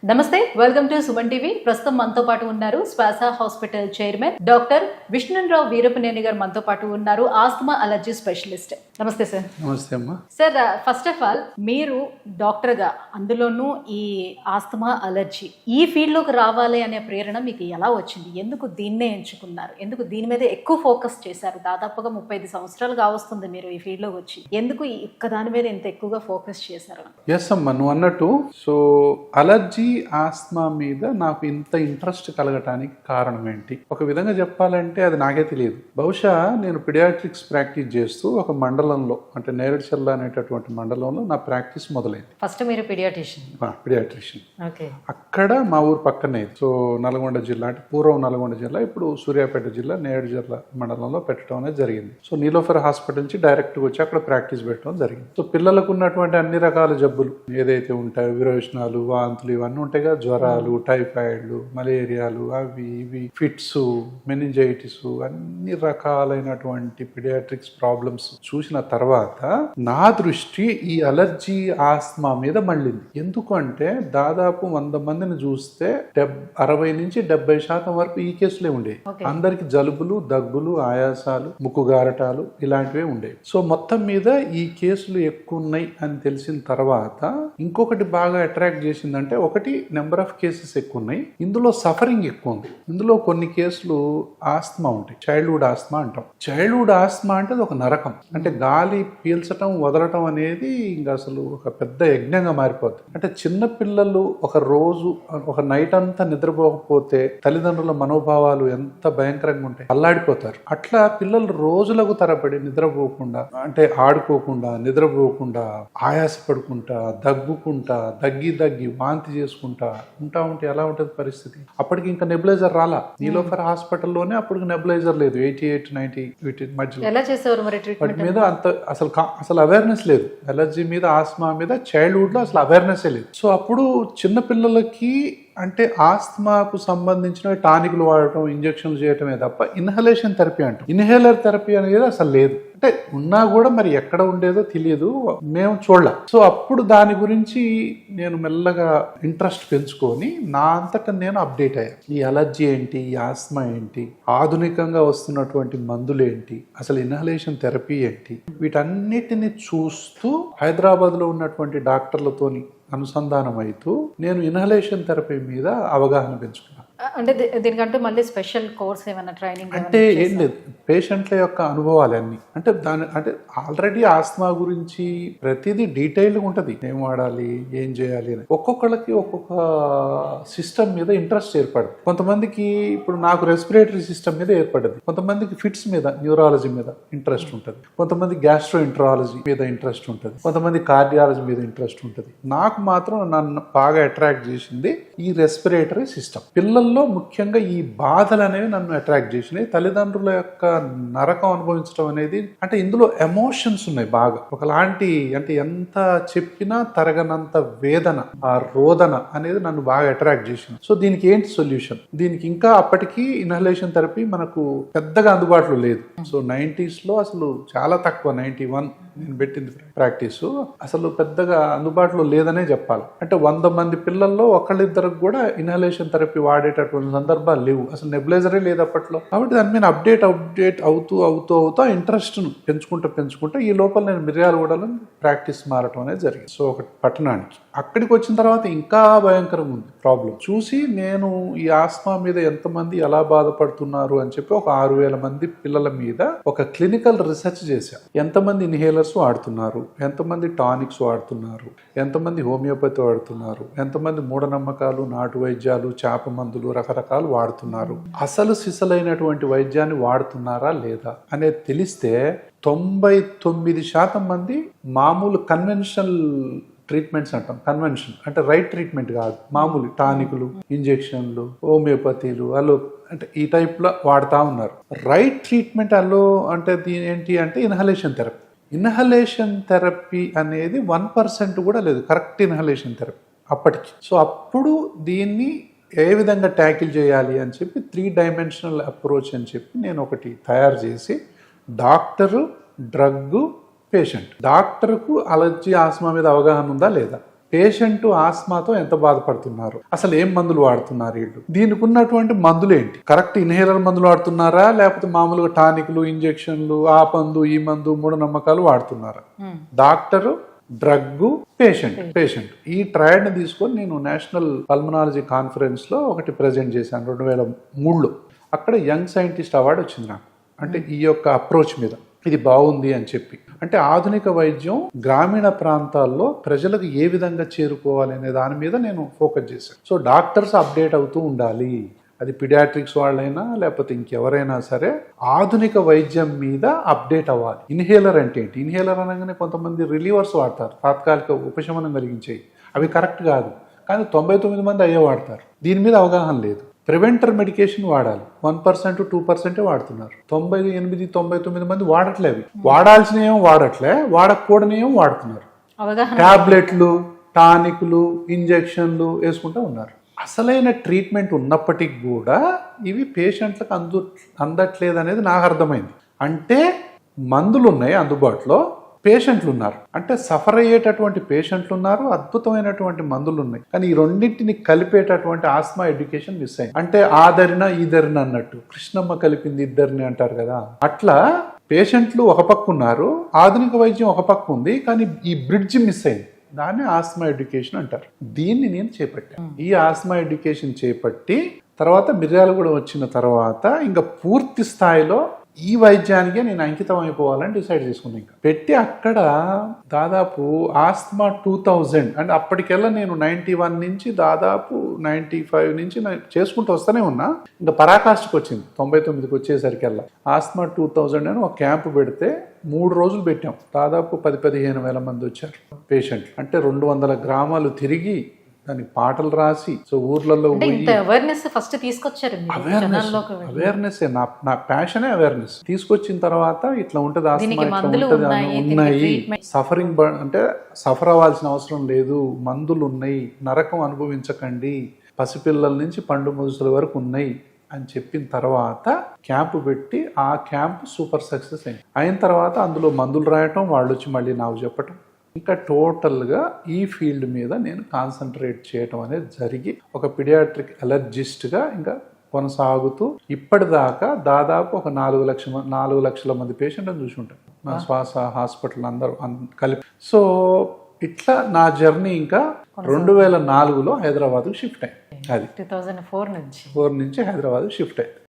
నమస్తే, welcome to Suman TV. ప్రస్తుతం మనతో పాటు ఉన్నారు శ్వాస hospital chairman doctor Vishnu Rao Veerapaneni గారు మనతో పాటు ఉన్నారు, ఆస్తమా అలర్జీ స్పెషలిస్ట్. నమస్తే సార్. నమస్తే అమ్మా. సార్, ఫస్ట్ ఆఫ్ ఆల్ మీరు డాక్టర్గా, అందులోనూ ఈ ఆస్తమా అలర్జీ ఈ ఫీల్డ్లోకి రావాలి అనే ప్రేరణ మీకు ఎలా వచ్చింది? ఎందుకు దీన్నే ఎంచుకున్నారు? ఎందుకు దీని మీద ఎక్కువ ఫోకస్ చేశారు? దాదాపుగా 35 సంవత్సరాలు కావస్తుంది మీరు ఈ ఫీల్డ్లోకి వచ్చి. ఎందుకు ఈ ఒక్క దాని మీద ఇంత ఎక్కువగా ఫోకస్ చేశారు? ఎస్ అమ్మా, నువ్వు అన్నట్టు సో అలర్జీ ఆస్మా మీద నాకు ఇంత ఇంట్రెస్ట్ కలగటానికి కారణం ఏంటి? ఒక విధంగా చెప్పాలంటే అది నాకే తెలియదు. బహుశా నేను పిడియాట్రిక్స్ ప్రాక్టీస్ చేస్తూ ఒక మండలంలో, అంటే నేరేడుచర్ల అనేటటువంటి మండలంలో నా ప్రాక్టీస్ మొదలైంది. ఫస్ట్ మీరు పిడియాట్రిషియన్. ఓకే. అక్కడ మా ఊరు పక్కనే, సో నల్గొండ జిల్లా, అంటే పూర్వం నల్గొండ జిల్లా, ఇప్పుడు సూర్యాపేట జిల్లా నేరేడుచర్ల మండలంలో పెట్టడం అనేది జరిగింది. సో నీలోఫర్ హాస్పిటల్ నుంచి డైరెక్ట్గా వచ్చి అక్కడ ప్రాక్టీస్ పెట్టడం జరిగింది. సో పిల్లలకు ఉన్నటువంటి అన్ని రకాల జబ్బులు ఏదైతే ఉంటాయో, విరోచనాలు, వాంతులు, ఇవన్నీ ఉంటాయి కదా, జ్వరాలు, టైఫాయిడ్లు, మలేరియాలు, అవి ఇవి, ఫిట్స్, మెనింజైటిస్, అన్ని రకాలైనటువంటి పిడియాట్రిక్స్ ప్రాబ్లమ్స్ చూసిన తర్వాత నా దృష్టి ఈ అలర్జీ ఆస్మా మీద మళ్ళింది. ఎందుకు అంటే దాదాపు 100 మందిని చూస్తే 60 నుంచి 70% వరకు ఈ కేసులే ఉండేవి. అందరికి జలుబులు, దగ్గులు, ఆయాసాలు, ముక్కుగారటాలు ఇలాంటివే ఉండేవి. సో మొత్తం మీద ఈ కేసులు ఎక్కువ ఉన్నాయి అని తెలిసిన తర్వాత ఇంకొకటి బాగా అట్రాక్ట్ చేసిందంటే, ఒకటి నెంబర్ ఆఫ్ కేసెస్ ఎక్కువ ఉన్నాయి, ఇందులో సఫరింగ్ ఎక్కువ ఉంది. ఇందులో కొన్ని కేసులు ఆస్మా ఉంటాయి, చైల్డ్హుడ్ ఆస్మా అంటాం. చైల్డ్హుడ్ ఆస్మా అంటే అది ఒక నరకం. అంటే గాలి పీల్చటం, వదలటం అనేది ఇంకా అసలు ఒక పెద్ద యజ్ఞంగా మారిపోతుంది. అంటే చిన్న పిల్లలు ఒక రోజు, ఒక నైట్ అంతా నిద్రపోకపోతే తల్లిదండ్రుల మనోభావాలు ఎంత భయంకరంగా ఉంటాయి, అల్లాడిపోతారు. అట్లా పిల్లలు రోజులకు తరబడి నిద్రపోకుండా, అంటే ఆడుకోకుండా, నిద్రపోకుండా, ఆయాసపడుకుంటా, దగ్గుకుంటా, దగ్గి వాంతి చేసుకుంటా ఉంటే ఎలా ఉంటుంది పరిస్థితి? అప్పటికి ఇంకా నెబులైజర్ రాలా. నీలోఫర్ హాస్పిటల్లోనే అప్పటికి నెబులైజర్ లేదు. 88-90 మధ్యలో ఎలా చేసేవారు మరి వాటి మీద అంత అసలు అవేర్నెస్ లేదు. ఎలర్జీ మీద, ఆస్మా మీద చైల్డ్హుడ్ లో అసలు అవేర్నెస్ లేదు. సో అప్పుడు చిన్న పిల్లలకి అంటే ఆస్తమాకు సంబంధించిన టానిక్లు వాడటం, ఇంజక్షన్లు చేయటమే తప్ప ఇన్హలేషన్ థెరపీ అంటాం, ఇన్హేలర్ థెరపీ అనేది అసలు లేదు. అంటే ఉన్నా కూడా మరి ఎక్కడ ఉండేదో తెలియదు, మేము చూడలే. సో అప్పుడు దాని గురించి నేను మెల్లగా ఇంట్రెస్ట్ పెంచుకొని నా అంతటా నేను అప్డేట్ అయ్యా. ఈ అలర్జీ ఏంటి, ఈ ఆస్మా ఏంటి, ఆధునికంగా వస్తున్నటువంటి మందులు ఏంటి, అసలు ఇన్హలేషన్ థెరపీ ఏంటి, వీటన్నిటిని చూస్తూ హైదరాబాద్లో ఉన్నటువంటి డాక్టర్లతోని అనుసంధానం అవుతూ నేను ఇన్హలేషన్ థెరపీ మీద అవగాహన పెంచుకున్నాను. అంటే దీనికంటే మళ్ళీ స్పెషల్ కోర్స్ ఏమైనా ట్రైనింగ్ అంటే ఏం లేదు, పేషెంట్ల యొక్క అనుభవాలు అన్ని. అంటే అంటే ఆల్రెడీ ఆస్మా గురించి ప్రతిదీ డీటెయిల్గా ఉంటుంది, ఏం వాడాలి, ఏం చేయాలి అని. ఒక్కొక్కళ్ళకి ఒక్కొక్క సిస్టమ్ మీద ఇంట్రెస్ట్ ఏర్పడింది. కొంతమందికి ఇప్పుడు నాకు రెస్పిరేటరీ సిస్టమ్ మీద ఏర్పడింది, కొంతమందికి ఫిట్స్ మీద, న్యూరాలజీ మీద ఇంట్రెస్ట్ ఉంటుంది, కొంతమంది గ్యాస్ట్రో ఎంట్రాలజీ మీద ఇంట్రెస్ట్ ఉంటుంది, కొంతమంది కార్డియాలజీ మీద ఇంట్రెస్ట్ ఉంటుంది. నాకు మాత్రం నన్ను బాగా అట్రాక్ట్ చేసింది ఈ రెస్పిరేటరీ సిస్టమ్. పిల్లల్లో ముఖ్యంగా ఈ బాధలు అనేవి నన్ను అట్రాక్ట్ చేసినాయి. తల్లిదండ్రుల యొక్క నరకం అనుభవించడం అనేది, అంటే ఇందులో ఎమోషన్స్ ఉన్నాయి బాగా, ఒకలాంటి, అంటే ఎంత చెప్పినా తరగనంత వేదన, ఆ రోదన అనేది నన్ను బాగా అట్రాక్ట్ చేసింది. సో దీనికి ఏంటి సొల్యూషన్? దీనికి ఇంకా అప్పటికి ఇన్హలేషన్ థెరపీ మనకు పెద్దగా అందుబాటులో లేదు. సో 90s లో అసలు చాలా తక్కువ, 91 నేను పెట్టింది ప్రాక్టీసు, అసలు పెద్దగా అందుబాటులో లేదనే చెప్పాలి. అంటే 100 మంది పిల్లల్లో ఒకళ్ళిద్దరికి కూడా ఇన్హలేషన్ థెరపీ వాడేటటువంటి సందర్భాలు లేవు, అసలు నెబులైజరే లేదు అప్పట్లో. కాబట్టి దాని మీద అప్డేట్ అవుతూ ఇంట్రెస్ట్ పెంచుకుంటా ఈ లోపల నేను మిర్యాలగూడలో ప్రాక్టీస్ మారటం అనేది జరిగింది. సో ఒక పట్టణానికి, అక్కడికి వచ్చిన తర్వాత ఇంకా భయంకరంగా ఉంది ప్రాబ్లం. చూసి నేను ఈ ఆస్మా మీద ఎంతమంది ఎలా బాధపడుతున్నారు అని చెప్పి ఒక 6,000 మంది పిల్లల మీద ఒక క్లినికల్ రీసెర్చ్ చేశాను. ఎంతమంది ఇన్హేలర్స్ వాడుతున్నారు, ఎంతమంది టానిక్స్ వాడుతున్నారు, ఎంతమంది హోమియోపతి వాడుతున్నారు, ఎంతమంది మూఢనమ్మకాలు, నాటు వైద్యాలు, చేప మందులు, రకరకాలు వాడుతున్నారు, అసలు సిసలైనటువంటి వైద్యాన్ని వాడుతున్నారా లేదా అనేది తెలిస్తే 99% మంది మామూలు కన్వెన్షనల్ ట్రీట్మెంట్స్ అంటాం. కన్వెన్షన్ అంటే రైట్ ట్రీట్మెంట్ కాదు, మామూలు టానిక్లు, ఇంజెక్షన్లు, హోమియోపతిలు, అంటే ఈ టైప్లో వాడుతూ ఉన్నారు. రైట్ ట్రీట్మెంట్ అంటే దీని ఏంటి అంటే ఇన్హలేషన్ థెరపీ. ఇన్హలేషన్ థెరపీ అనేది 1% కూడా లేదు, కరెక్ట్ ఇన్హలేషన్ థెరపీ అప్పటికి. సో అప్పుడు దీన్ని ఏ విధంగా ట్యాకిల్ చేయాలి అని చెప్పి 3 డైమెన్షనల్ అప్రోచ్ అని చెప్పి నేను ఒకటి తయారు చేసి, డాక్టరు, డ్రగ్, పేషెంట్. డాక్టర్కు అలర్జీ, ఆస్మా మీద అవగాహన ఉందా లేదా, పేషెంట్ ఆస్మాతో ఎంత బాధపడుతున్నారు, అసలు ఏం మందులు వాడుతున్నారు వీళ్ళు, దీనికి ఉన్నటువంటి మందులు ఏంటి, కరెక్ట్ ఇన్హేలర్ మందులు వాడుతున్నారా లేకపోతే మామూలుగా టానిక్లు ఇంజెక్షన్లు ఆ మందు ఈ మందు మూఢనమ్మకాలు వాడుతున్నారా, డాక్టరు డ్రగ్ పేషెంట్ ఈ ట్రయడ్ ని తీసుకొని నేను నేషనల్ పల్మనాలజీ కాన్ఫరెన్స్ లో ఒకటి ప్రజెంట్ చేశాను 2003లో. అక్కడ యంగ్ సైంటిస్ట్ అవార్డు వచ్చింది నాకు. అంటే ఈ యొక్క అప్రోచ్ మీద ఇది బాగుంది అని చెప్పి, అంటే ఆధునిక వైద్యం గ్రామీణ ప్రాంతాల్లో ప్రజలకు ఏ విధంగా చేరుకోవాలి అనే దాని మీద నేను ఫోకస్ చేశాను. సో డాక్టర్స్ అప్డేట్ అవుతూ ఉండాలి, అది పిడియాట్రిక్స్ వాళ్ళైనా లేకపోతే ఇంకెవరైనా సరే ఆధునిక వైద్యం మీద అప్డేట్ అవ్వాలి. ఇన్హేలర్ అంటే ఏంటి, ఇన్హేలర్ అనగానే కొంతమంది రిలీవర్స్ వాడతారు, తాత్కాలిక ఉపశమనం కలిగించేవి, అవి కరెక్ట్ కాదు. కానీ 99 మంది అయ్యే వాడతారు, దీని మీద అవగాహన లేదు. ప్రివెంటర్ మెడికేషన్ వాడాలి, 1% 2% వాడుతున్నారు, 98-99 మంది వాడట్లేవి, వాడాల్సినవేమో వాడట్లే, వాడకూడనేమో వాడుతున్నారు. టాబ్లెట్లు టానిక్లు ఇంజెక్షన్లు వేసుకుంటూ ఉన్నారు. అసలైన ట్రీట్మెంట్ ఉన్నప్పటికీ కూడా ఇవి పేషెంట్లకు అందట్లేదు అనేది నాకు అర్థమైంది. అంటే మందులు ఉన్నాయి అందుబాటులో, పేషెంట్లు ఉన్నారు, అంటే సఫర్ అయ్యేటటువంటి పేషెంట్లు ఉన్నారు, అద్భుతమైనటువంటి మందులు ఉన్నాయి. కానీ ఈ రెండింటిని కలిపేటటువంటి ఆస్మా ఎడ్యుకేషన్ మిస్ అయింది. అంటే ఆదరిన ఈదరిన అన్నట్టు, కృష్ణమ్మ కలిపింది ఇద్దరిని అంటారు కదా, అట్లా పేషెంట్లు ఒక పక్క ఉన్నారు, ఆధునిక వైద్యం ఒక పక్క ఉంది, కానీ ఈ బ్రిడ్జ్ మిస్ అయింది. దాన్ని ఆస్మా ఎడ్యుకేషన్ అంటారు. దీన్ని నేను చేపట్టాను. ఈ ఆస్మా ఎడ్యుకేషన్ చేపట్టి తర్వాత మిర్యాలగూడ వచ్చిన తర్వాత ఇంకా పూర్తి స్థాయిలో ఈ వైద్యానికే నేను అంకితం అయిపోవాలని డిసైడ్ చేసుకున్నాను. ఇంకా పెట్టి అక్కడ దాదాపు ఆస్మా 2000 అంటే అప్పటికెల్లా నేను 91 నుంచి దాదాపు 95 నుంచి చేసుకుంటూ వస్తూనే ఉన్నా. ఇంకా పరాకాష్ఠకు వచ్చింది 99కి వచ్చేసరికల్లా ఆస్మా 2000 అని ఒక క్యాంపు పెడితే 3 రోజులు పెట్టాం. దాదాపు 10-15 వేల మంది వచ్చారు పేషెంట్. అంటే 200 గ్రామాలు తిరిగి దానికి పాటలు రాసి, సో ఊర్లలో అవేర్నెస్ నా ప్యాషనే అవేర్నెస్. తీసుకొచ్చిన తర్వాత ఇట్లా ఉంటది ఆస్మా, ఇట్లా ఉంటది ఉన్నాయి, సఫరింగ్ అంటే సఫర్ అవ్వాల్సిన అవసరం లేదు, మందులు ఉన్నాయి, నరకం అనుభవించకండి, పసిపిల్లల నుంచి పండు ముదుసుల వరకు ఉన్నాయి అని చెప్పిన తర్వాత క్యాంపు పెట్టి ఆ క్యాంప్ సూపర్ సక్సెస్ అయింది. అయిన తర్వాత అందులో మందులు రాయటం, వాళ్ళు వచ్చి మళ్ళీ నాకు చెప్పటం, ఇంకా టోటల్గా ఈ ఫీల్డ్ మీద నేను కాన్సన్ట్రేట్ చేయటం అనేది జరిగి ఒక పిడియాట్రిక్ అలర్జిస్ట్గా ఇంకా కొనసాగుతూ ఇప్పటిదాకా దాదాపు ఒక 4 లక్షల మంది పేషెంట్ని చూసి ఉంటాను నా శ్వాస హాస్పిటల్ అందరూ కలిపి. సో ఇట్లా నా జర్నీ ఇంకా 2004లో హైదరాబాద్కు షిఫ్ట్ అయింది. అది 2004 నుంచి హైదరాబాద్ షిఫ్ట్ అయింది.